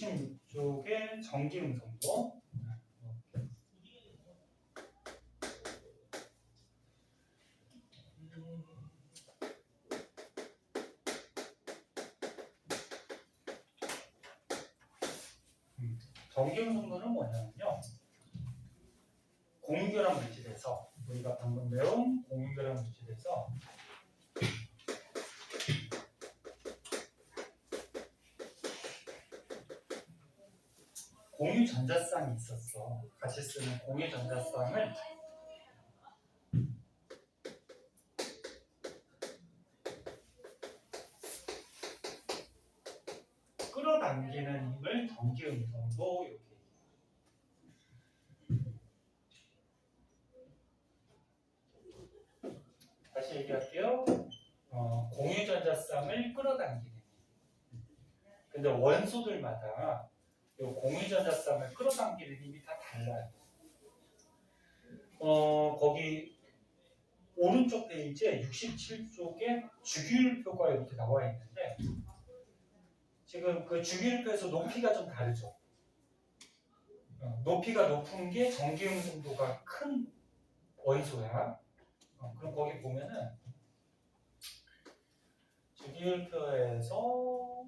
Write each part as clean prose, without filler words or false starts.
66쪽의 전기음성도. 전기음성도는 뭐냐면요, 공유결합 물질에서, 우리가 방금 배운 공유결합 물질에서 공유 전자쌍이 있었어. 같이 쓰는 공유 전자쌍을 끌어당기는 힘을 전기음성도 이렇게. 다시 얘기할게요. 공유 전자쌍을 끌어당기는 힘. 근데 원소들마다 이 공유 전자쌍을 끌어당기는 힘이 다 달라요. 거기 오른쪽 페이지에 67쪽에 주기율표가 이렇게 나와 있는데, 지금 그 주기율표에서 높이가 좀 다르죠. 높이가 높은 게 전기음성도가 큰 원소야. 그럼 거기 보면은 주기율표에서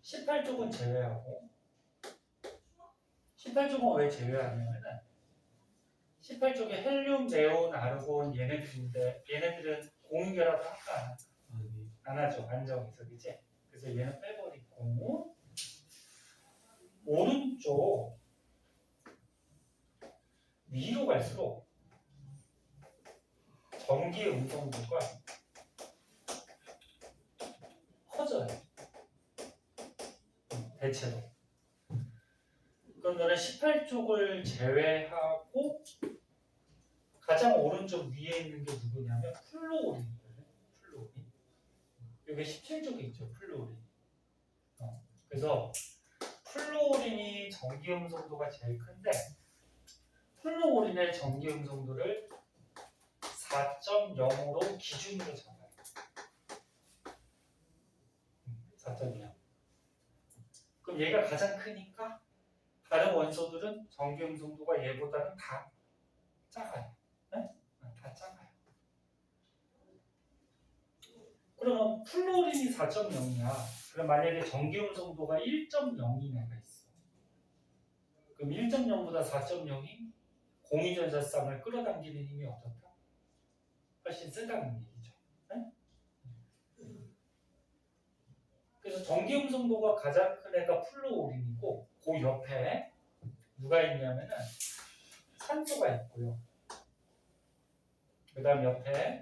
18쪽은 제외하고, 18쪽은 왜 제외하냐면은 18쪽에 헬륨, 네온, 아르곤 얘네들인데, 얘네들은 공유결합을 할까 안 하죠. 안정해서, 그치? 그래서 얘는 빼버리고, 오른쪽 위로 갈수록 전기 음성도가 커져요. 대체로. 그럼 너는 18쪽을 제외하고 가장 오른쪽 위에 있는 게 누구냐면 플루오린이거든. 플루오린. 여기 17쪽에 있죠. 플루오린. 그래서 플루오린이 전기 음성도가 제일 큰데, 플루오린의 전기 음성도를 4.0으로 기준으로 잡아요. 4.0. 그럼 얘가 가장 크니까 다른 원소들은 전기 음성도가 얘보다는 다 작아요. 네? 다 작아요. 그러면 플루오린이 4.0이야. 그럼 만약에 전기 음성도가 1.0인 애가 있어. 그럼 1.0보다 4.0이 공유전자쌍을 끌어당기는 힘이 어떻다? 훨씬 세다는 얘기죠. 네? 그래서 전기 음성도가 가장 큰 애가 플루오린이고, 그 옆에 누가 있냐면은 산소가 있고요. 그 다음 옆에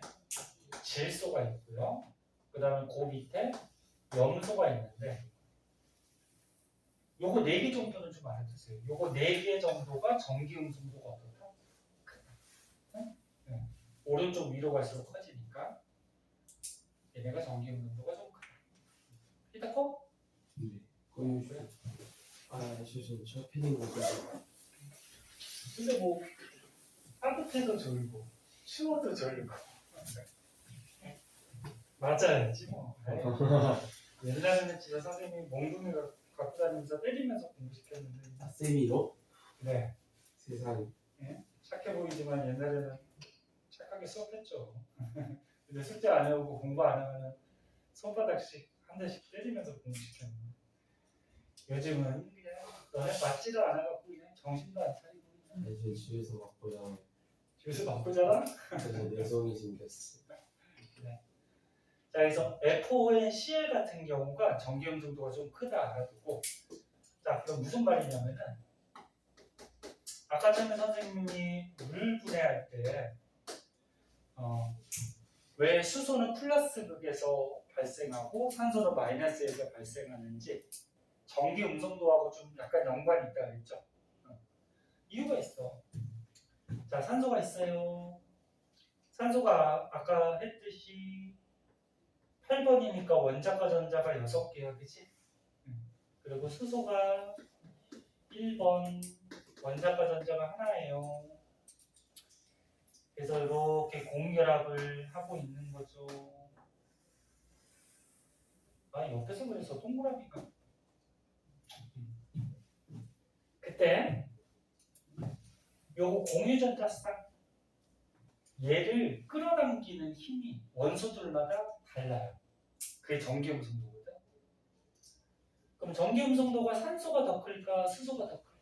질소가 있고요. 그 다음에 그 밑에 염소가 있는데, 요거 4개 정도는 좀 알아두세요. 요거 4개 정도가 전기 음성도가 어떻다? 크다. 네? 네. 오른쪽 위로 갈수록 커지니까 얘네가 전기 음성도가 좀 크다. 이따 커? 네. 거의 저 패딩 거죠. 근데 뭐 따뜻해도 졸고 추워도 졸고 맞아야지 뭐. 옛날에는 진짜 선생님이 몽둥이 갖고 다니면서 때리면서 공부시켰는데. 아, 세미로? 네. 세상에. 네? 착해 보이지만 옛날에는 착하게 수업했죠. 근데 숙제 안 해오고 공부 안 하면 손바닥씩 한 대씩 때리면서 공부시켰는데, 요즘은 그냥 너네 맞지도 않아갖고 그냥 정신도 안 차리고 그냥 네, 저 집에서 맞고요. 집에서 바꾸잖아? 그래서 내성이 생겼어. 네. 자, 그래서 FONCl 같은 경우가 전기 음성도가 좀 크다 알아두고, 자, 그럼 무슨 말이냐면은, 아까 전에 선생님이 물 분해할 때, 왜 수소는 플러스 극에서 발생하고 산소는 마이너스에서 발생하는지 전기 음성도하고 좀 약간 연관이 있다 그랬죠? 이유가 있어. 자, 산소가 있어요. 산소가 아까 했듯이 8번이니까 원자과 전자가 6개야, 그치? 그리고 수소가 1번, 원자과 전자가 하나예요. 그래서 이렇게 공결합을 하고 있는 거죠. 옆에서 그래서 동그라미가. 그때 요거 공유전자쌍 얘를 끌어당기는 힘이 원소들마다 달라요. 그게 전기음성도거든. 그럼 전기음성도가 산소가 더 클까 수소가 더 클까?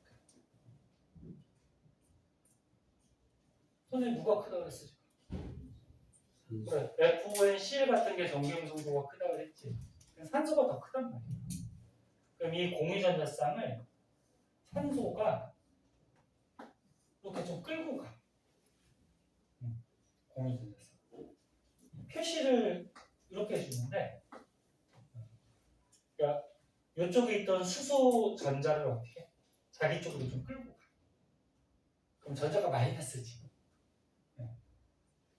선생님 누가 크다 그랬어? 그래, FONCl 같은 게 전기음성도가 크다 그랬지. 산소가 더 크단 말이야. 그럼 이 공유전자쌍을 산소가 이렇게 좀 끌고 가. 공유전자쌍. 표시를 이렇게 해주는데, 그러니까 이쪽에 있던 수소 전자를 어떻게 자기 쪽으로 좀 끌고 가. 그럼 전자가 마이너스지.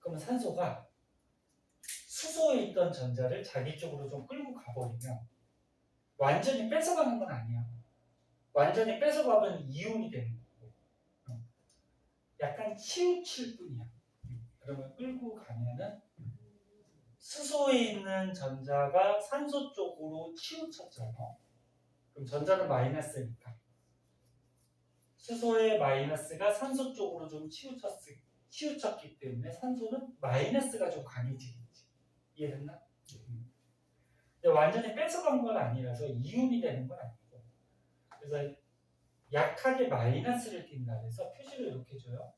그럼 산소가 수소에 있던 전자를 자기 쪽으로 좀 끌고 가버리면 완전히 뺏어가는 건 아니야. 완전히 뺏어가면 이온이 되는 거고, 약간 치우칠 뿐이야. 그러면 끌고 가면은 수소에 있는 전자가 산소 쪽으로 치우쳤잖아. 그럼 전자는 마이너스니까 수소의 마이너스가 산소 쪽으로 좀 치우쳤기 때문에 산소는 마이너스가 좀 강해지겠지. 이해됐나? 근데 완전히 뺏어간 건 아니라서 이온이 되는 건 아니고, 그래서 약하게 마이너스를 띈다 그래서 표시를 이렇게 줘요.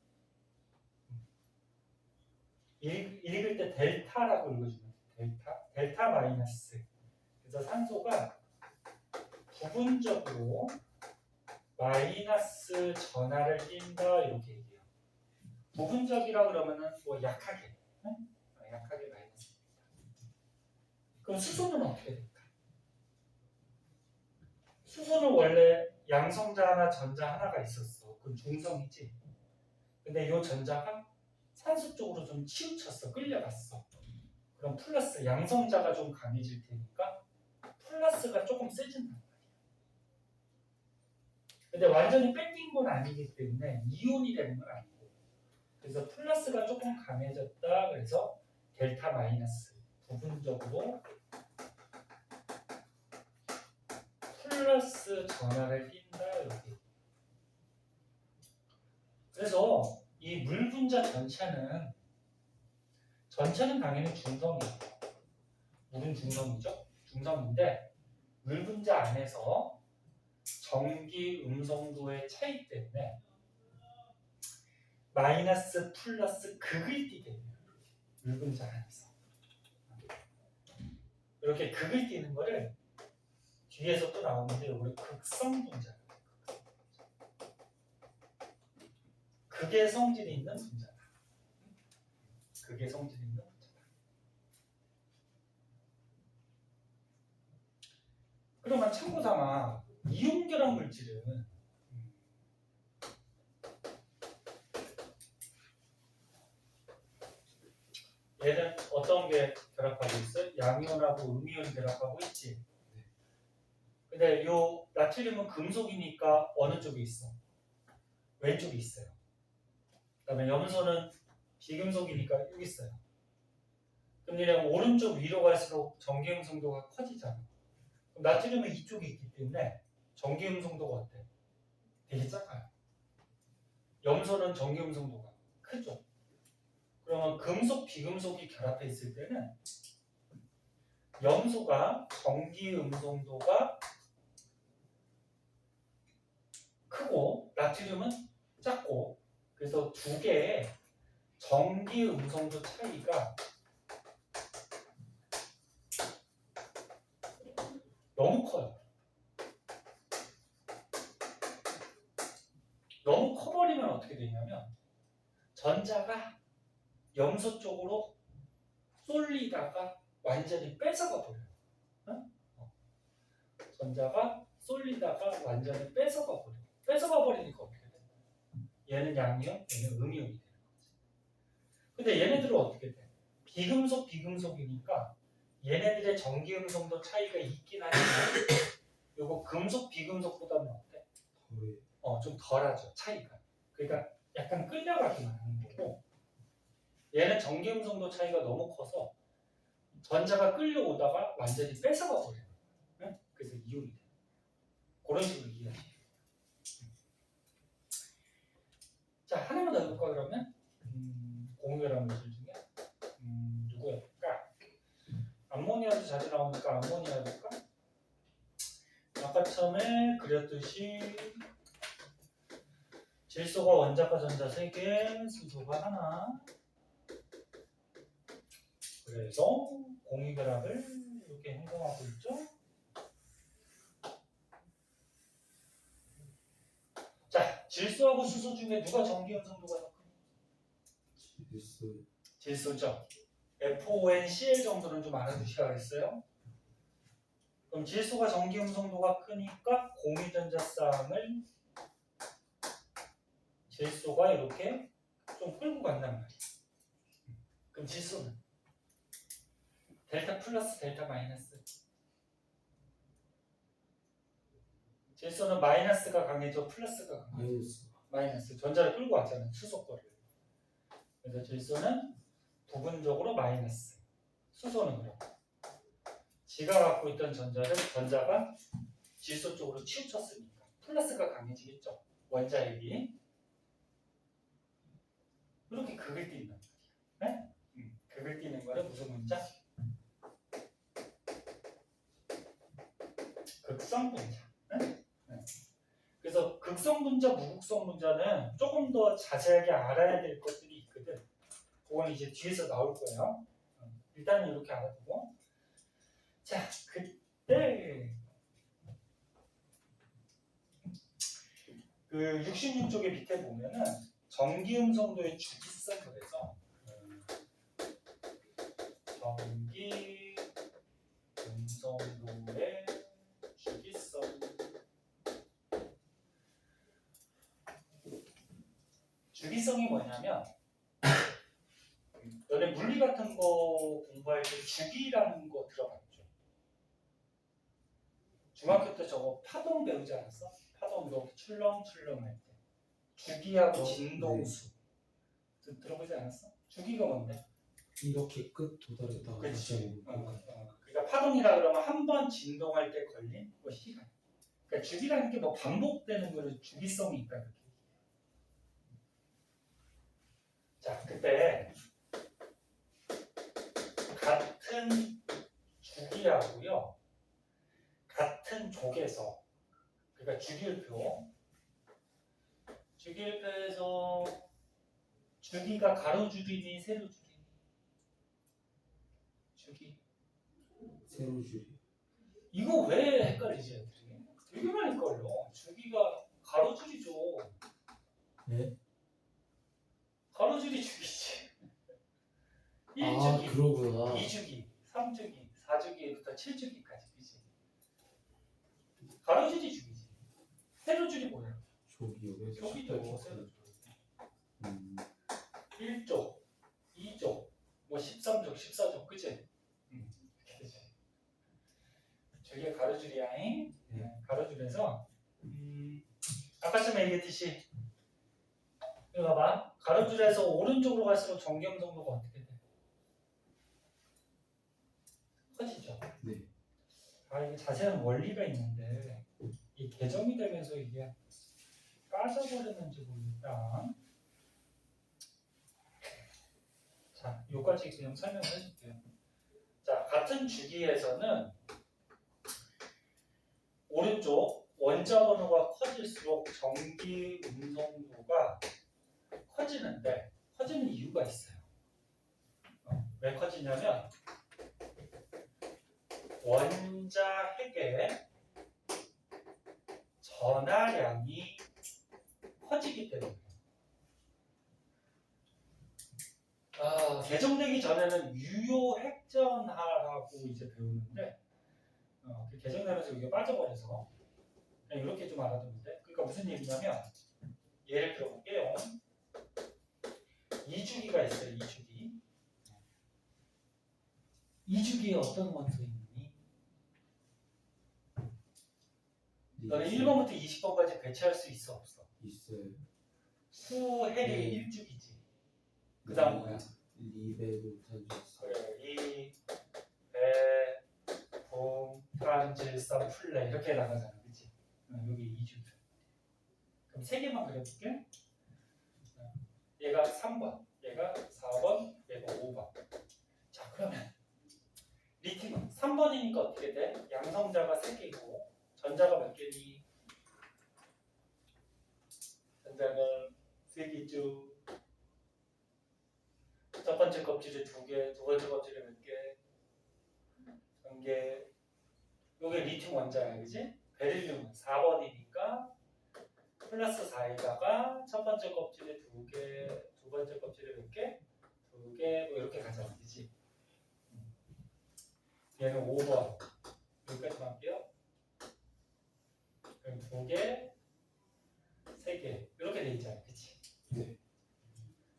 읽을 때 델타라고 읽어주면 델타 마이너스. 그래서 산소가 부분적으로 마이너스 전하를 띈다 이렇게 얘기해요. 부분적이라 그러면은 뭐 약하게, 약하게 마이너스. 그럼 수소는 어떻게 될까? 수소는 원래 양성자 하나, 전자 하나가 있었어. 그건 중성이지. 근데 이 전자가 산소 쪽으로 좀 치우쳤어. 끌려갔어. 그럼 플러스 양성자가 좀 강해질 테니까 플러스가 조금 세진단 말이야. 근데 완전히 뺏긴 건 아니기 때문에 이온이 되는 건 아니고, 그래서 플러스가 조금 강해졌다. 그래서 델타 마이너스 부분적으로 플러스 전하를 띈다 이렇게. 그래서 이 물 분자 전체는 당연히 중성이에요. 물은 중성이죠. 중성인데 물 분자 안에서 전기 음성도의 차이 때문에 마이너스 플러스 극을 띠게 돼요. 물 분자 안에서 이렇게 극을 띠는 거를 뒤에서 또 나오는데 우리 극성 분자. 극의 성질이 있는 분자다. 극의 성질이 있는 분자다. 그러면 참고삼아 이온결합 물질은 얘는 어떤 게 결합하고 있어요? 양이온하고 음이온이 결합하고 있지. 근데 요 나트륨은 금속이니까 어느 쪽에 있어? 왼쪽에 있어요. 그다음에 염소는 비금속이니까 여기 있어요. 그럼 얘는 오른쪽 위로 갈수록 전기음성도가 커지잖아. 그럼 나트륨은 이쪽에 있기 때문에 전기음성도가 어때? 되게 작아요. 염소는 전기음성도가 크죠. 그러면 금속, 비금속이 결합해 있을 때는 염소가 전기음성도가 크고 나트륨은 작고, 그래서 두 개의 전기음성도 차이가 너무 커요. 너무 커버리면 어떻게 되냐면 전자가 염소 쪽으로 쏠리다가 완전히 뺏어가 버려요. 전자가 쏠리다가 완전히 뺏어가 버려요. 뺏어가 버리니까 어떻게 돼? 얘는 양이온, 얘는 음이온이 되는 거지. 근데 얘네들은 어떻게 돼? 비금속이니까 얘네들의 전기음성도 차이가 있긴 하지만 요거 금속, 비금속보다는 어때? 좀 덜하죠, 차이가. 그러니까 약간 끌려가기만 하는 거고, 얘는 전기음성도 차이가 너무 커서 전자가 끌려오다가 완전히 뺏어가 버려요. 이온이 돼. 그런 식으로 이해하시면 돼요. 자, 하나만 더 해볼까 그러면? 공유결합 물질 중에 누구 해볼까? 암모니아도 자주 나오니까 암모니아 해볼까? 아까 처음에 그렸듯이 질소가 원자과 전자 3개, 수소가 하나. 그래서 공유결합을 이렇게 행동하고 있죠. 자, 질소하고 수소 중에 누가 전기염 성도가 더 크니? 질소. 질소죠. FONCl 정도는 좀 알아두시라 그랬어요. 그럼 질소가 전기염 성도가 크니까 공유전자쌍을 질소가 이렇게 좀 끌고 간단 말이에요. 그럼 질소는 델타 플러스 델타 마이너스. 질소는 마이너스가 강해져 플러스가 강해져? 마이너스. 마이너스. 전자를 끌고 왔잖아요. 수소 거를. 그래서 질소는 부분적으로 마이너스. 수소는 그럼 지가 갖고 있던 전자가 질소 쪽으로 치우쳤으니까 플러스가 강해지겠죠. 원자핵이. 이렇게 극을 띈단 말이야. 네? 극을 띄는 거는 무슨 문자? 극성 분자. 네? 네. 그래서 극성 분자, 무극성 분자는 조금 더 자세하게 알아야 될 것들이 있거든. 그건 이제 뒤에서 나올 거예요. 일단은 이렇게 알아두고. 자, 그때 그 66쪽의 밑에 보면은 전기음성도의 주기성 그래서 전기음성도의 주기성. 주기성이 뭐냐면 너네 물리 같은 거 공부할 때 주기라는 거 들어봤죠? 중학교 때 저거 파동 배우지 않았어? 파동 이렇게 출렁출렁 할 때 주기하고 진동수 들어보지 않았어? 주기가 뭔데? 이렇게 끝 도달했다가 그렇지. 다시 오고. 그러니까 파동이라 그러면 한 번 진동할 때 걸린 뭐 시간. 그러니까 주기라는 게 뭐 반복되는 거를 주기성이 있다 이렇게. 자, 그때 같은 주기하고요, 같은 족에서, 그러니까 주기율표에서 주기가 가로줄이니 세로줄이니? 주기. 세로줄이. 이거 왜 헷갈리지 애들이? 되게 많이 헷갈려. 주기가 가로줄이죠. 네? 가로줄이 주기지. 아 1주기, 그러구나. 2주기, 3주기, 4주기부터 7주기까지. 그치? 가로줄이 주기지. 세로줄이 뭐야? 조기요. 조기죠. 세로줄. 1조, 2조, 뭐 13조, 14조, 그치? 그치? 저게 가로줄이야잉. 가로줄에서 아까 전에 얘기했듯이 이거 봐봐. 가로줄에서 오른쪽으로 갈수록 전기음성도가 어떻게 돼? 커지죠? 네. 아, 이게 자세한 원리가 있는데 이 개정이 되면서 이게 빠져버렸는지 모르겠다. 자, 여기까지 그냥 설명을 해줄게요. 자, 같은 주기에서는 오른쪽 원자 번호가 커질수록 전기 음성도가 커지는데 커지는 이유가 있어요. 왜 커지냐면 원자 핵의 전하량이 커지기 때문에. 개정되기 전에는 유효 핵전하라고 이제 배우는데 그 개정되면서 이게 빠져버려서 그냥 이렇게 좀 알아두면 돼. 그러니까 무슨 얘기냐면 예를 들어볼게요. 2주기가 있어요. 2주기. 2주기에 어떤 원소 있니? 너는 1번부터 20번까지 배치할 수 있어 없어? 있어요. 수헬이 1주기지. 그 다음 뭐야? 리베, 붕탄, 그래, 리, 배, 붕, 탄, 질서 플레 이렇게 나가잖아, 그렇지? 여기 2주. 그럼 3개만 그려볼게. 얘가 3번, 얘가 4번, 얘가 5번. 자, 그러면 리튬은 3번이니까 어떻게 돼? 양성자가 3개고 전자가 몇 개니? 전자가 3개죠. 첫 번째 껍질에 2개, 두 번째 껍질에 몇 개? 1개. 요게 리튬 원자야, 그지? 베릴륨은 4번이니까 플러스 4에다가 첫 번째 껍질에 2개, 두 번째 껍질에 몇 개? 2개, 뭐 이렇게 가잖아, 그지? 얘는 5번. 여기까지만 할게요. 그럼 2개, 3개. 이렇게 돼 있잖아, 그치? 네.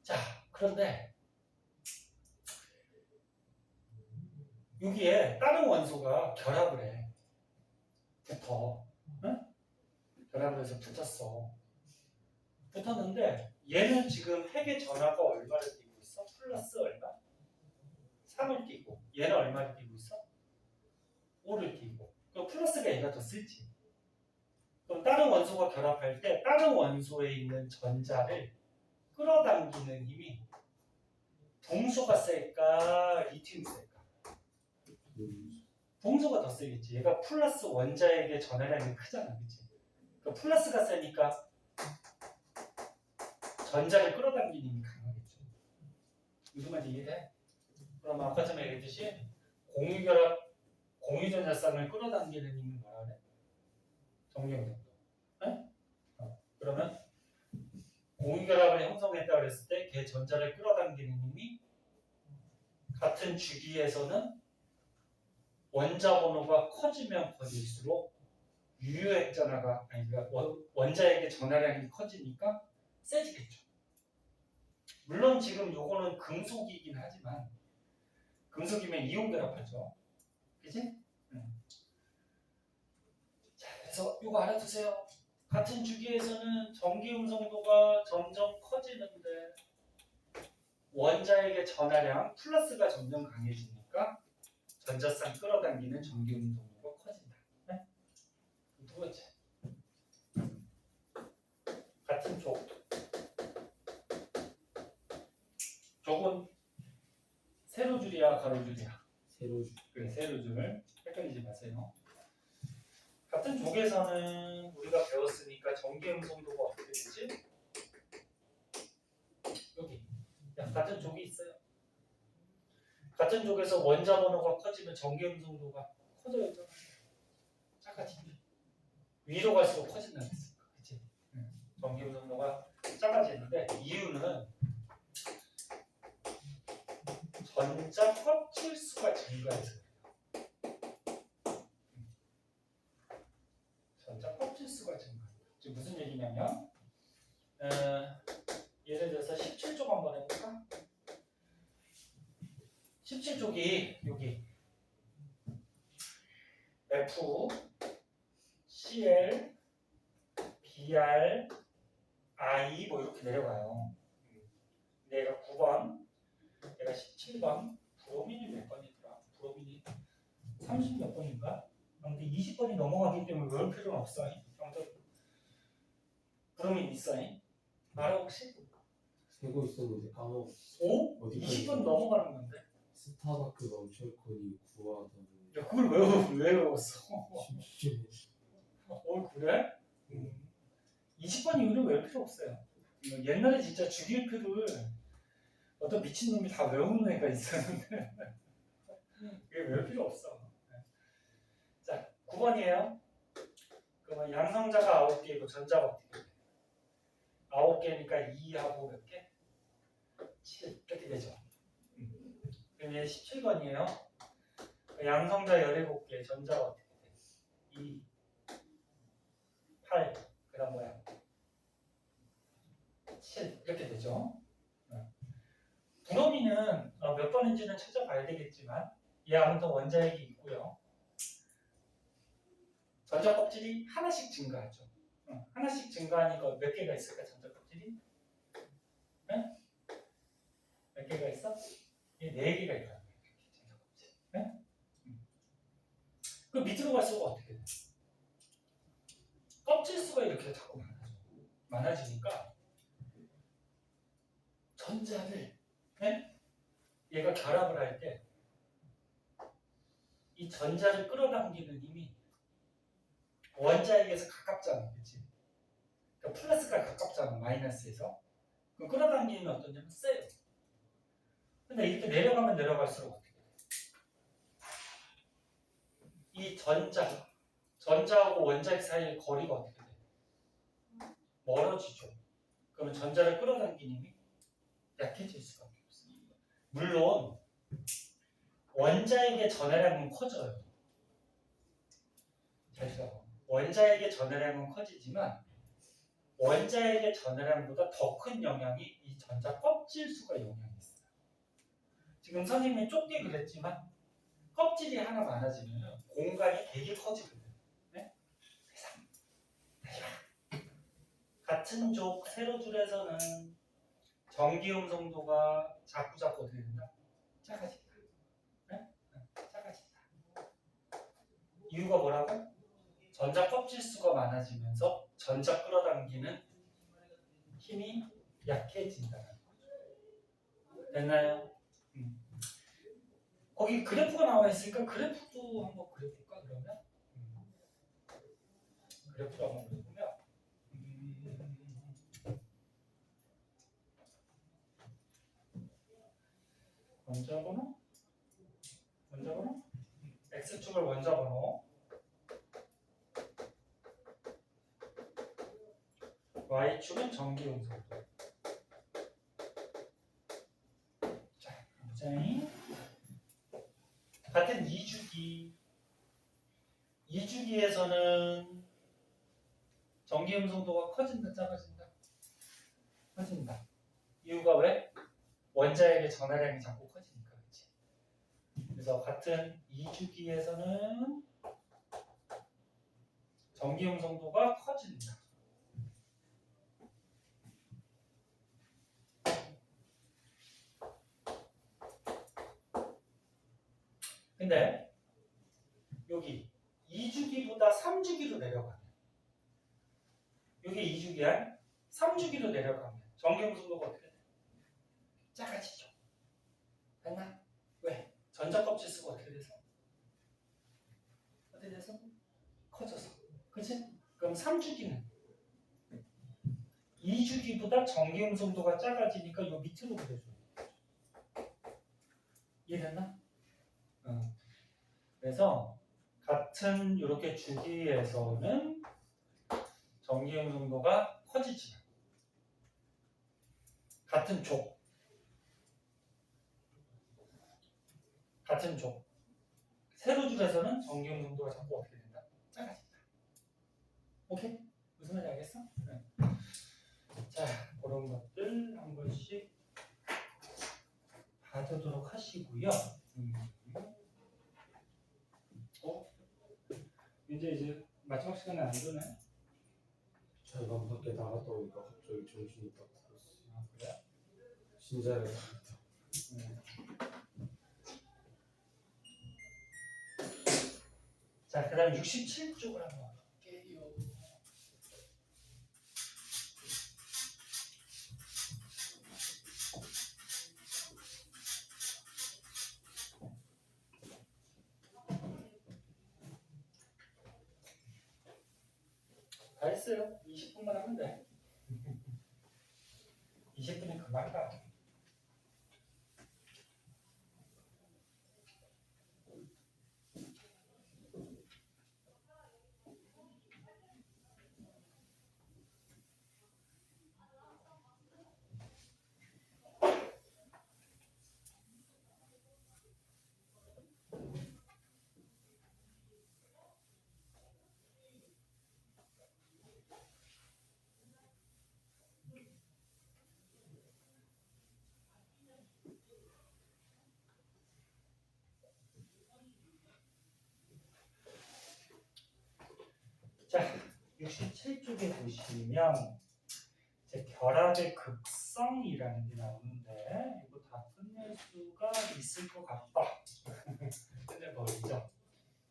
자, 그런데 여기에 다른 원소가 결합을 해. 붙어. 응? 결합을 해서 붙었어. 붙었는데 얘는 지금 핵의 전하가 얼마를 띄고 있어? 플러스 얼마? 3을 띄고 얘는 얼마를 띄고 있어? 5를 띄고 그럼 플러스가 얘가 더 쓰지. 그럼 다른 원소가 결합할 때 다른 원소에 있는 전자를 끌어당기는 힘이 동소가 셀까? 리튬이 셀까? 동소가 더 세겠지. 얘가 플러스 원자에게 전하량이 크잖아, 그치? 그러니까 플러스가 세니까 전자를 끌어당기는 힘이 강하겠죠. 무슨 말인지 이해돼? 그럼 아까 전에 얘기했듯이 공유결합, 공유전자쌍을 끌어당기는 힘은 뭐라 그래? 정경정도. 네? 그러면 공유결합을 형성했다 그랬을 때 걔 전자를 끌어당기는 힘이 같은 주기에서는 원자 번호가 커지면 커질수록 유효액 전하가 아니 그러니까 원자에게 전하량이 커지니까 세지겠죠. 물론 지금 요거는 금속이긴 하지만 금속이면 이온 결합하죠. 그치? 자, 그래서 요거 알아두세요. 같은 주기에서는 전기 음성도가 점점 커지는데 원자에게 전하량 플러스가 점점 강해지니까 전자쌍 끌어당기는 전기 음성도가 커진다. 네? 두 번째. 같은 쪽. 쪽은 세로줄이야, 가로줄이야? 세로줄. 그래, 세로줄. 헷갈리지 마세요. 같은 족에서는 우리가 배웠으니까 전기 음성도가 어떻게 되지? 여기. 야, 같은 족이 있어요. 같은 족에서 원자 번호가 커지면 전기 음성도가 커져야죠. 작아지죠. 위로 갈수록 커진다고 했으니까. 그치? 전기 음성도가 작아지는데 이유는 전자 껍질 수가 증가해서 전자 껍질 수가 증가해요. 지금 무슨 얘기냐면 예를 들어서 17족 한번 해볼까? 17족이 여기 F, CL, BR, I 뭐 이렇게 내려가요. 얘가 9번, 얘가 17번, 브로민이 몇 번이더라? 브로민이 30 몇 번인가? 아무튼 20번이 넘어가기 때문에 외울 필요는 없어. 형들 브로민 있어. 알아 혹시? 세고 있었는데 까먹었어. 5? 어디까지 20번 넘어가는 건데. 스타바크 멈철콘이 구하다는. 야, 그걸 왜 외웠어? 그래? 20번 이후로 외울 필요 없어요. 옛날에 진짜 주기율표를 어떤 미친놈이 다 외우는 애가 있었는데 그게 외울 필요 없어. 자, 9번이에요. 그러면 양성자가 9개이고 전자가 어떻게 돼? 9개니까 2하고 몇 개? 7 이렇게 되죠. 그럼 얘 17번이에요. 양성자 17개, 전자가 어떻게 돼? 2, 8, 그 다음 뭐야? 7 이렇게 되죠. 브로민은 몇 번인지는 찾아봐야 되겠지만 얘 아무튼 원자핵이 있고요. 전자 껍질이 하나씩 증가하죠. 하나씩 증가하니까 몇 개가 있을까? 전자 껍질이? 네? 몇 개가 있어? 얘 4개가 있다. 전자 껍질. 네? 그 밑으로 갈수록 어떻게 돼? 껍질 수가 이렇게 자꾸 많아지니까 전자를 네? 얘가 결합을 할 때 이 전자를 끌어당기는 힘이 원자에게서 가깝잖아, 그렇지? 그러니까 플러스가 가깝잖아, 마이너스에서. 그럼 끌어당기는 힘이 어떠냐면 세요. 근데 이렇게 내려가면 내려갈수록 어떻게 돼? 이 전자하고 원자핵 사이의 거리가 어떻게 돼? 멀어지죠. 그러면 전자를 끌어당기는 힘이 약해질 수밖에 없어요. 물론 원자에게 전해량은 커져요. 잘 들어. 원자에게 전해량은 커지지만 원자에게 전해량보다 더 큰 영향이 이 전자 껍질 수가 영향이 있어요. 지금 선생님이 좁게 그랬지만 껍질이 하나 많아지면 공간이 되게 커지거든요. 네? 같은 족 세로줄에서는 전기 음성도가 자꾸 어떻게 된다? 작아진다. 네? 작아진다. 이유가 뭐라고? 전자 껍질 수가 많아지면서 전자 끌어당기는 힘이 약해진다는 거죠. 됐나요? 거기 그래프가 나와 있으니까 그래프도 한번 그려볼까 그러면? 그래프도 한번 그려보면 원자번호 x축을 원자번호 y축은 전기음성도. 자, 굉장히 같은 2주기에서는 전기음성도가 커진다, 작아진다? 커진다. 이유가 왜? 원자에게 전하량이 자꾸 커지니까. 그렇지? 그래서 같은 2주기에서는 전기음성도가 커진다. 근데 여기 2주기보다 3주기로 내려가면, 여기 2주기야 3주기로 내려가면 전기음성도가 어떻게 돼? 작아지죠. 됐나? 왜? 전자 껍질 쓰고 어떻게 돼서? 커져서. 그치? 그럼 3주기는 2주기보다 전기음성도가 작아지니까 요 밑으로 그려줘. 이해됐나? 그래서 같은 이렇게 주기에서는 전기음성도가 커지지만 같은 족 세로줄에서는 전기음성도가 자꾸 어떻게 된다? 작아진다. 오케이? 무슨 말인지 알겠어? 네. 자, 그런 것들 한 번씩 봐두도록 하시고요. 이제 마지막 시간에 안 되네. 잠깐 밖에 나갔다 오니까 갑자기 정신이 딱 들었어. 아, 그래? 신자를 나갔다. 자, 그 다음 67쪽을 한번 볼게요. 다 했어요. 20분만 하면 돼. 20분이 금방 가. 자, 67쪽에 보시면 이제 결합의 극성이라는 게 나오는데 이거 다 끝낼 수가 있을 것 같다. 끝내버리죠.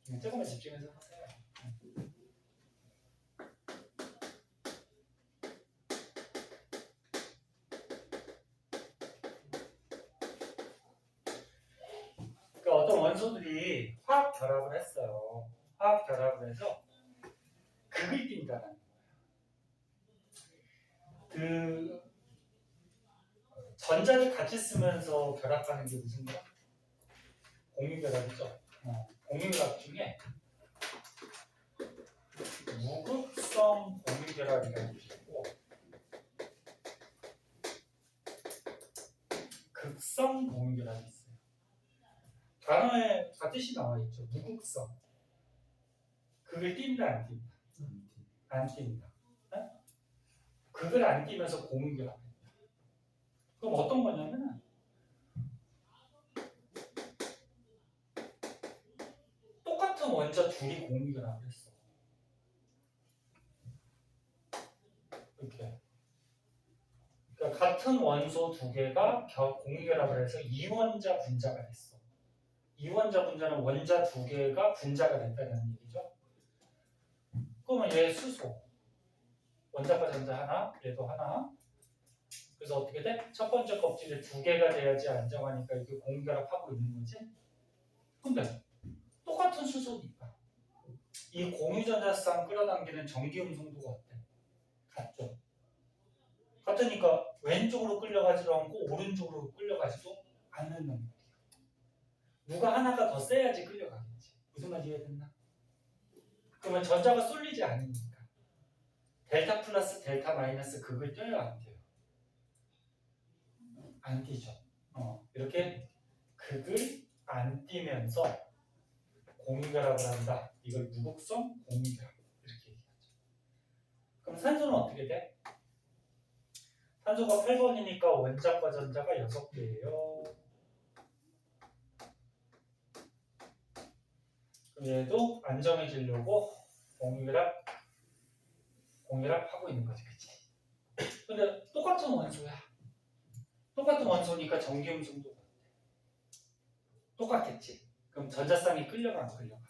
좀 조금만 집중해서 하세요. 그러니까 어떤 원소들이 화학 결합을 했어요. 화학 결합을 해서 극을 띈다는 거예요. 그 전자를 같이 쓰면서 결합하는 게 무슨 거야? 공유결합이죠. 공유결합 중에 무극성 공유결합이라는 게 있고 극성 공유결합이 있어요. 단어에 다 뜻이 나와 있죠. 무극성. 극을 띈다 안 띈다? 안 띈다. 네? 극을 안 띄면서 공유결합. 그럼 어떤 거냐면 똑같은 원자 둘이 공유결합을 했어. 이렇게. 그러니까 같은 원소 두 개가 공유결합을 해서 이원자 분자가 됐어. 이원자 분자는 원자 두 개가 분자가 됐다는 얘기죠. 그러면 얘 수소. 원자과 전자 하나, 얘도 하나. 그래서 어떻게 돼? 첫 번째 껍질에 두 개가 돼야지 안정하니까 이게 공결합하고 있는 거지. 근데 똑같은 수소니까 이 공유전자쌍 끌어당기는 전기음 성도가 어때? 같죠. 같으니까 왼쪽으로 끌려가지도 않고 오른쪽으로 끌려가지도 않는 놈. 누가 하나가 더 세야지 끌려가겠지. 무슨 말 이해됐나? 그러면 전자가 쏠리지 않으니까 델타 플러스 델타 마이너스 극을 떼요 안 돼요? 안 띄죠. 이렇게 극을 안 띄면서 공유결합을 한다. 이걸 무극성 공유결합 이렇게 얘기하죠. 그럼 산소는 어떻게 돼? 산소가 8번이니까 원자과 전자가 6개예요. 그럼 얘도 안정해지려고 공유결합하고 있는 거지, 그치? 근데 똑같은 원소야. 똑같은 원소니까 전기음 성도가 똑같겠지. 그럼 전자쌍이 끌려가 안 끌려가?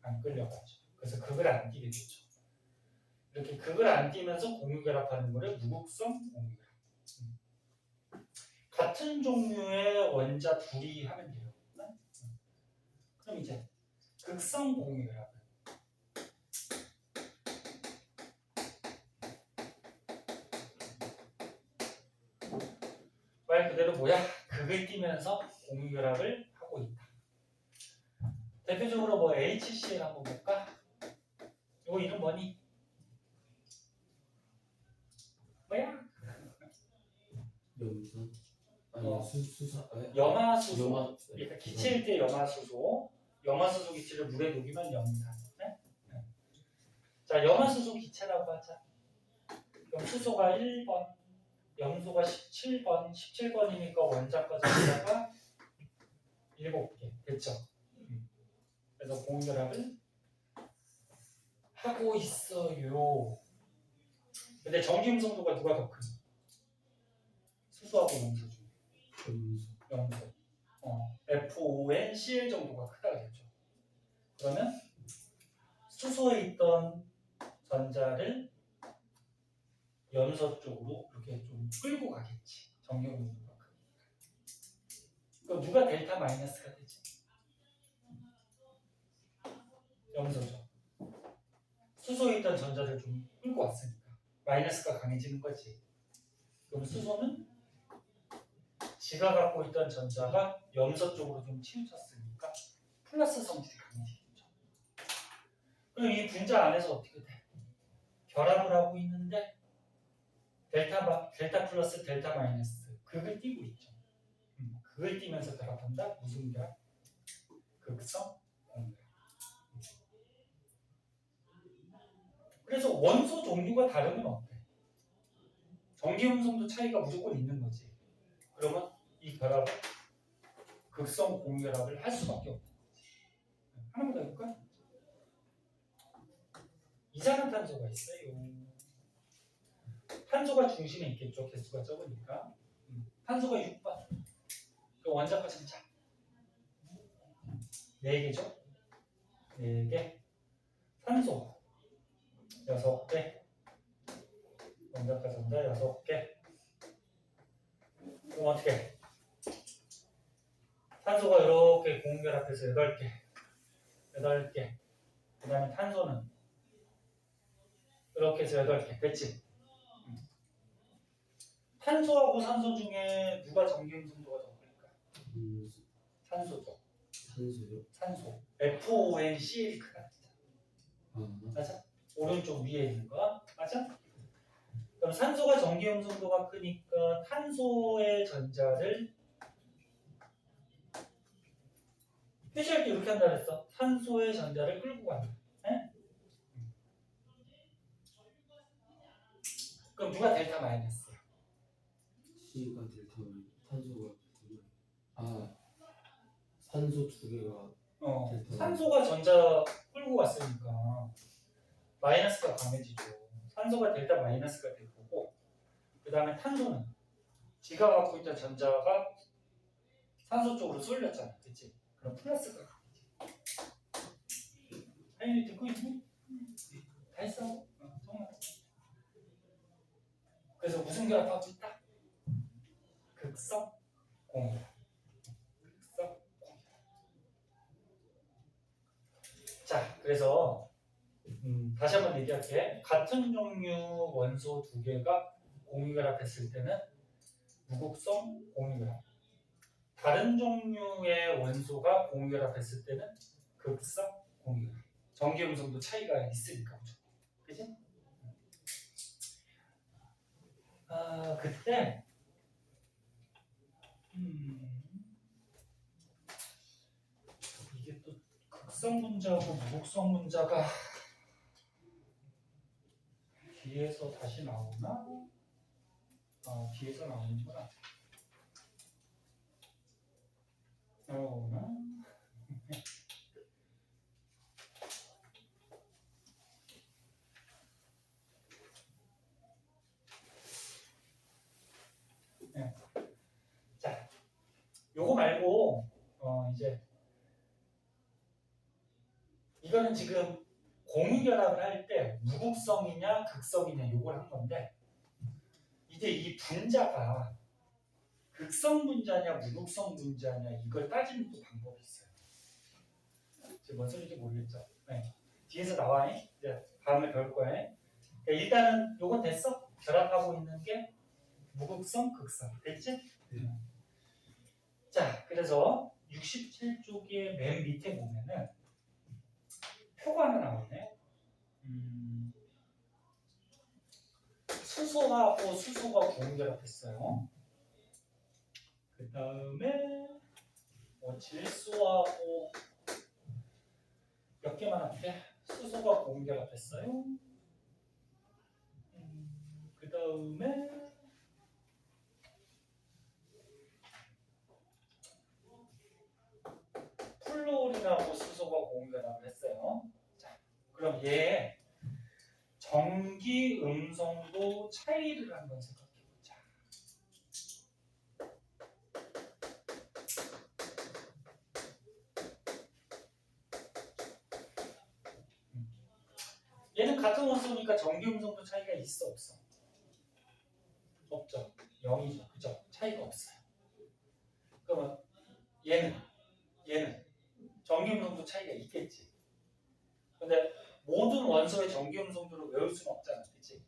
안 끌려가죠. 그래서 극을 안 띄게 되죠. 이렇게 극을 안 띄면서 공유결합하는 거를 무극성 공유결합. 같은 종류의 원자 둘이 하면 돼요. 그럼 이제 극성 공유결합은 말 그대로 뭐야? 극을 띄면서 공유결합을 하고 있다. 대표적으로 뭐 HCl 한번 볼까? 이거 이름 뭐니? 뭐야? 염산? 아니 수사? 염화수소. 그러니까 기체일 때 염화수소. 염화수소 기체를 물에 녹이면 염산. 네? 네. 자, 염화수소 기체라고 하자. 그럼 수소가 1번, 염소가 17번, 17번이니까 원자과 전자가 7개 됐죠. 그래서 공유결합을 하고 있어요. 근데 전기음 성도가 누가 더 큰? 수소하고 염소 중. 염소. FONCl 정도가 크다 그랬죠. 그러면 수소에 있던 전자를 염소 쪽으로 이렇게 좀 끌고 가겠지. 전기음 성도가 크니까. 그럼 누가 델타 마이너스가 되지? 염소죠. 수소에 있던 전자를 좀 끌고 왔으니까 마이너스가 강해지는 거지. 그럼 수소는 지가 갖고 있던 전자가 염소 쪽으로 좀 치우쳤으니까 플러스 성질이 강해지겠죠. 그럼 이 분자 안에서 어떻게 돼? 결합을 하고 있는데 델타 플러스 델타 마이너스 극을 띄고 있죠. 극을 띄면서 결합한다. 무슨 결합? 극성 공결합. 그래서 원소 종류가 다르면 어때? 전기음성도 차이가 무조건 있는 거지. 그러면 이 결합을 극성 공결합을 할 수밖에 없는 거지. 하나만 더 해볼까? 이산화탄소가 있어요. 탄소가 중심에 있겠죠. 개수가 적으니까. 탄소가 6번. 그 원자과 전자 4개죠. 4개, 산소 6개, 원자가 전자 6개. 그럼 어떻게? 산소가 이렇게 공결합해서 8개. 그 다음에 탄소는 이렇게 해서 8개. 됐지? 탄소하고 산소 중에 누가 전기음성도가 더 클까? 산소죠. 산소요? 산소. FONCl 크다. 아, 맞아? 오른쪽 위에 있는 거. 맞아? 그럼 산소가 전기음성도가 크니까 탄소의 전자를 표시할 때 이렇게 한다 그랬어. 산소의 전자를 끌고 간다. 에? 그럼 누가 델타 마이너스야? C가 델타 마이너스, 산소가 델타 마이너스. 산소 2개가 델타 산소가 전자 끌고 갔으니까 마이너스가 강해지죠. 산소가 델타 마이너스가 될 거고, 그 다음에 탄소는 지가 갖고 있던 전자가 산소 쪽으로 쏠렸잖아, 그렇지? 그럼 플러스가 강해지. 하인이 듣고 있니? 다 했어. 정말. 그래서 무슨 결합하고 있다? 극성 공유. 극성 공유. 자, 그래서 다시 한번 얘기할게. 같은 종류 원소 2개가 공유결합했을 때는 무극성 공유결합. 다른 종류의 원소가 공유결합했을 때는 극성 공유결합. 전기음성도 차이가 있으니까, 그지? 그때 이게 또 극성 분자하고 무극성 분자가 뒤에서 다시 나오나? 뒤에서 나오는구나. 나오나? 네. 자, 요거 말고 이제 이거는 지금 공유결합을 할 때 무극성이냐 극성이냐 요걸 한 건데, 이제 이 분자가 극성 분자냐 무극성 분자냐 이걸 따지는 또 방법이 있어요. 지금 뭔 소리인지 모르겠죠? 네. 뒤에서 나와. 이제 다음에 배울 거야. 그러니까 일단은 요건 됐어? 결합하고 있는 게 무극성, 극성. 됐지? 자, 그래서 67쪽의 맨 밑에 보면은 표가 하나 나오네. 수소하고 수소가 공유결합했어요. 그 다음에 질소하고 몇 개만 할게. 수소가 공유결합했어요. 그 다음에 플로린하고 수소가 공유결합을 했어요. 자, 그럼 얘 전기 음성도 차이를 한번 생각해보자. 얘는 같은 원소니까 전기 음성도 차이가 있어 없어? 없죠. 0이죠. 그죠? 차이가 없어요. 그러면 얘는 전기 음성도 차이가 있겠지. 근데 모든 원소의 전기 음성도를 외울 수는 없잖아. 그치?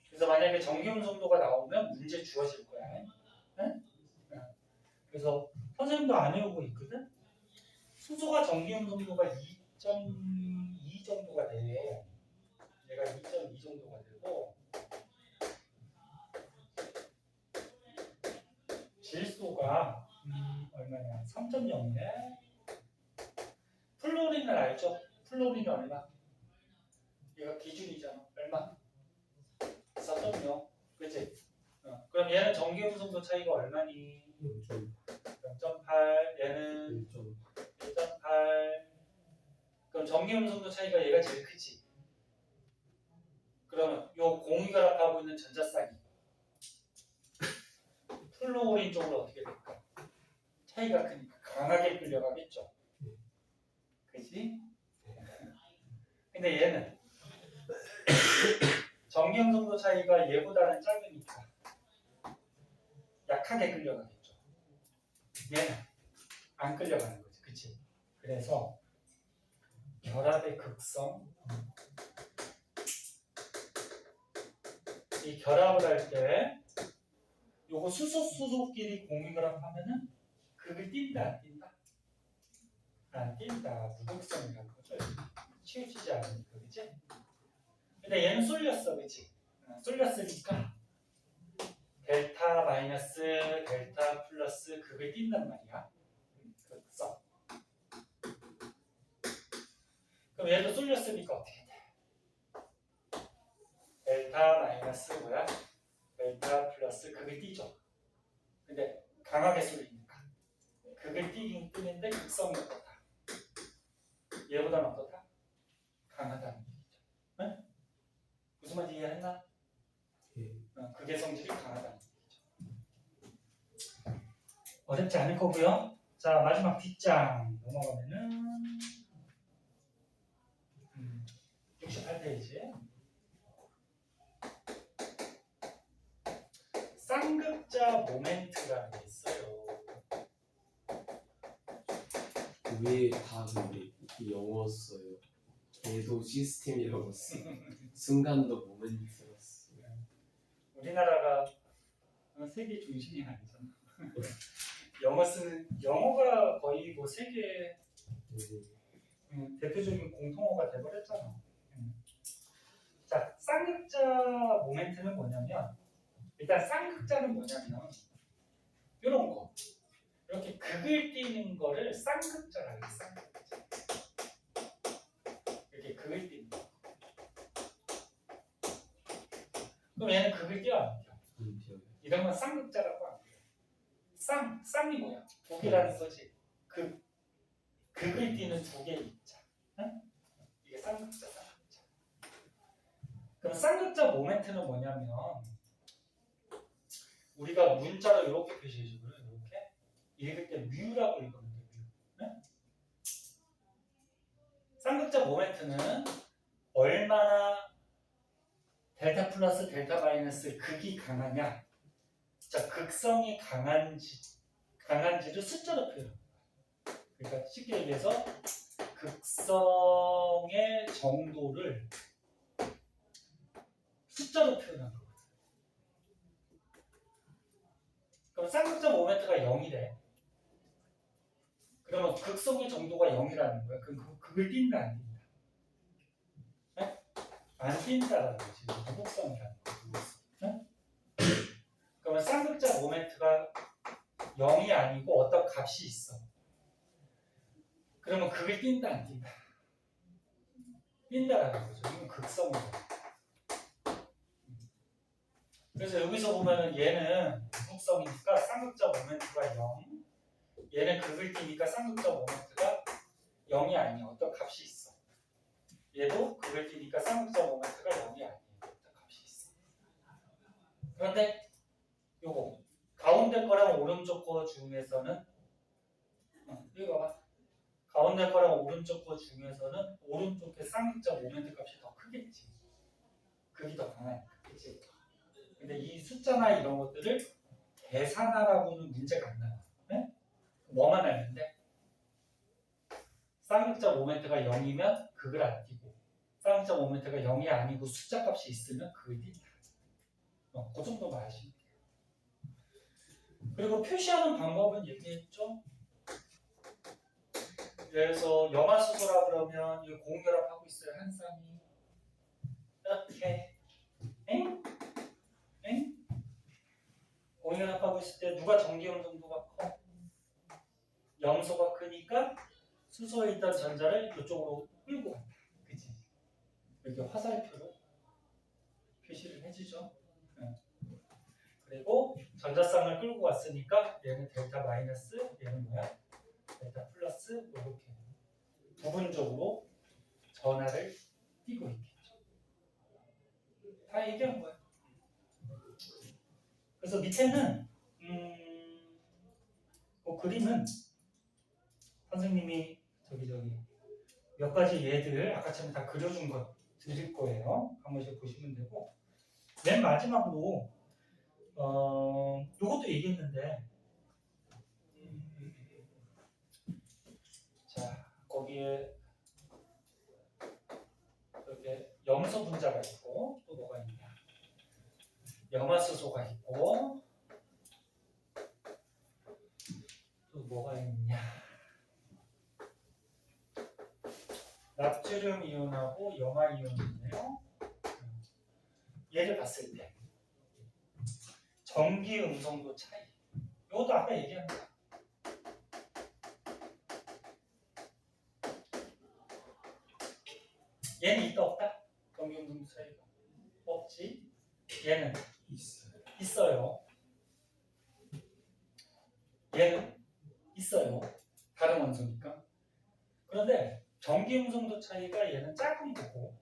그래서 만약에 전기 음성도가 나오면 문제 주어질 거야. 응? 그래서 선생님도 안 외우고 있거든? 수소가 전기 음성도가 2.2 정도가 돼. 얘가 2.2 정도가 되고, 질소가 얼마냐? 3.0이네. 플로린을 알죠? 플로린이 얼마? 얘가 기준이잖아. 얼마? 4.0. 그치? 그럼 얘는 전기 음성도 차이가 얼마니? 0.8. 얘는 1.8. 그럼 전기 음성도 차이가 얘가 제일 크지? 그러면 요 공유결합하고 있는 전자쌍이 플로린 쪽으로 어떻게 될까? 차이가 크니까 강하게 끌려가겠죠. 그지? 그치? 근데 얘는 정경 정도 차이가 얘보다는 작으니까 약하게 끌려가겠죠. 얘는 안 끌려가는 거지, 그치? 그래서 결합의 극성, 이 결합을 할 때 요거 수소끼리 공유결합 하면은 극을 띈다, 안 띈다? 안 띈다. 무극성이라는 거죠. 치우치지 않으니까, 그치? 근데 얘는 쏠렸어, 그치? 쏠렸으니까 델타 마이너스 델타 플러스 극을 띈단 말이야. 극성. 그럼 얘도 쏠렸으니까 어떻게 돼? 델타 마이너스 뭐야? 델타 플러스 극을 띄죠. 근데 강하게 쏠리니까 극을 띄긴 뜨는데 극성이 어떻다? 얘보다는 어떻다? 강하다는 얘기죠. 응? 무슨 말인지 이해했나? 극의 성질이 강하다는 얘기죠. 어렵지 않을 거고요. 자, 마지막 뒷장 넘어가면은 68페이지. 쌍극자 모멘트라는 게 있어요. 왜 답은 영어 써요? 걔도 시스템이라고 써. 순간도 모멘트로 써. 우리나라가 세계 중심이 아니잖아. 영어가 거의 뭐 세계 대표적인 공통어가 돼버렸잖아. 자, 쌍극자 모멘트는 뭐냐면 일단 쌍극자는 뭐냐면 이런 거 이렇게 극을 띄는 거를 쌍극자라고 해. 쌍극자. 이렇게 극을 띄는 거. 그럼 얘는 극을 띄어 안 띄어? 이런 건 쌍극자라고 안 띄어. 쌍이 뭐야? 두 개라는 거지. 극을 띄는 두 개의 입자. 응? 이게 쌍극자. 그럼 쌍극자 모멘트는 뭐냐면 우리가 문자로 이렇게 표시해주고요. 이렇게 읽을 때 뮤라고 읽으면 돼요. 뮤. 네? 쌍극자 모멘트는 얼마나 델타 플러스 델타 마이너스 극이 강하냐. 자, 극성이 강한지를 숫자로 표현합니다. 그러니까 쉽게 얘기해서 극성의 정도를 숫자로 표현한 거거든. 그럼 쌍극자 모멘트가 0이래. 그러면 극성의 정도가 0이라는 거야. 그럼 극을 띈다, 안 띈다? 네? 안 띈다라는 거지. 무극성이라는 거야. 네? 그러면 쌍극자 모멘트가 0이 아니고 어떤 값이 있어. 그러면 극을 띈다, 안 띈다? 띈다라는 거죠. 이건 극성이다. 그래서 여기서 보면은 얘는 무극성이니까 쌍극자 모멘트가 0. 얘는 극을 띄니까 쌍극자 모멘트가 0이 아니야. 어떤 값이 있어. 얘도 극을 띄니까 쌍극자 모멘트가 0이 아니에요. 어떤 값이 있어. 그런데 요거 가운데 거랑 오른쪽 거 중에서는 이거 봐봐. 가운데 거랑 오른쪽 거 중에서는 오른쪽의 쌍극자 모멘트 값이 더 크겠지. 극이 더 강하니까. 그치? 근데 이 숫자나 이런 것들을 계산하라고는 문제가 안 나와. 네? 뭐만 알면 돼? 쌍극자 모멘트가 0이면 극을 안 띄고 쌍극자 모멘트가 0이 아니고 숫자 값이 있으면 극을 띈다. 그 정도만 아시면 돼요. 그리고 표시하는 방법은 얘기했죠? 그래서 염화수소라 그러면 이 공결합하고 있어요. 한 쌍이 이렇게 엥? 공결합하고 있을 때 누가 전기용 정도가 커? 염소가 크니까 수소에 있던 전자를 이쪽으로 끌고 간다. 그치? 이렇게 화살표로 표시를 해주죠. 그리고 전자쌍을 끌고 왔으니까 얘는 델타 마이너스, 얘는 뭐야? 델타 플러스 이렇게 부분적으로 전하를 띄고 있겠죠. 다 얘기한 거야. 그래서 밑에는 그 그림은 선생님이 저기 몇 가지 예들 아까처럼 다 그려준 거 드릴 거예요. 한 번씩 보시면 되고 맨 마지막으로 요것도 얘기했는데 자 거기에 이렇게 염소 분자가 있고 또 뭐가 있냐 염화수소가 있고 또 뭐가 있냐 나트륨 이온하고 염화 이온이 있네요. 얘를 봤을 때 전기 음성도 차이 이것도 아까 얘기한 거야. 얘는 있다 없다? 전기 음성도 차이가 없지. 얘는 있어요. 얘는 있어요. 다른 원소니까. 그런데 전기 음성도 차이가 얘는 작은 거고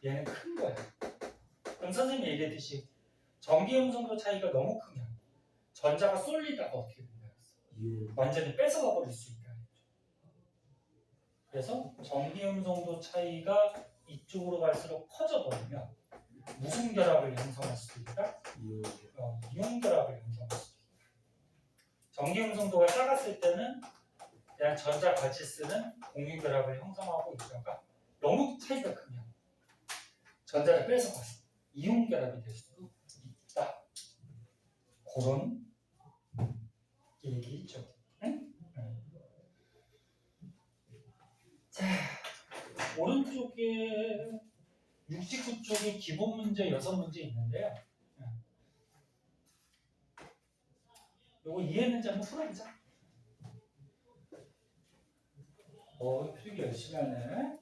얘는 큰 거야. 그럼 선생님이 얘기했듯이 전기 음성도 차이가 너무 크면 전자가 쏠리다가 어떻게 된다 했어? 완전히 뺏어가 버릴 수 있다. 그래서 전기 음성도 차이가 이쪽으로 갈수록 커져버리면 무슨 결합을 형성할 수도 있다? 이온 결합을 형성할 수도 있다. 전기 음성도가 작았을 때는 그냥 전자 같이 쓰는 공유 결합을 형성하고 있다가 너무 차이가 크면 전자를 뺏어가서 이온 결합이 될 수도 있다. 그런 얘기죠. 응? 자, 오른쪽에 69쪽에 기본 문제 6문제 있는데요. 요거 이해했는지 한번 풀어보자. 필기 열심히 하네.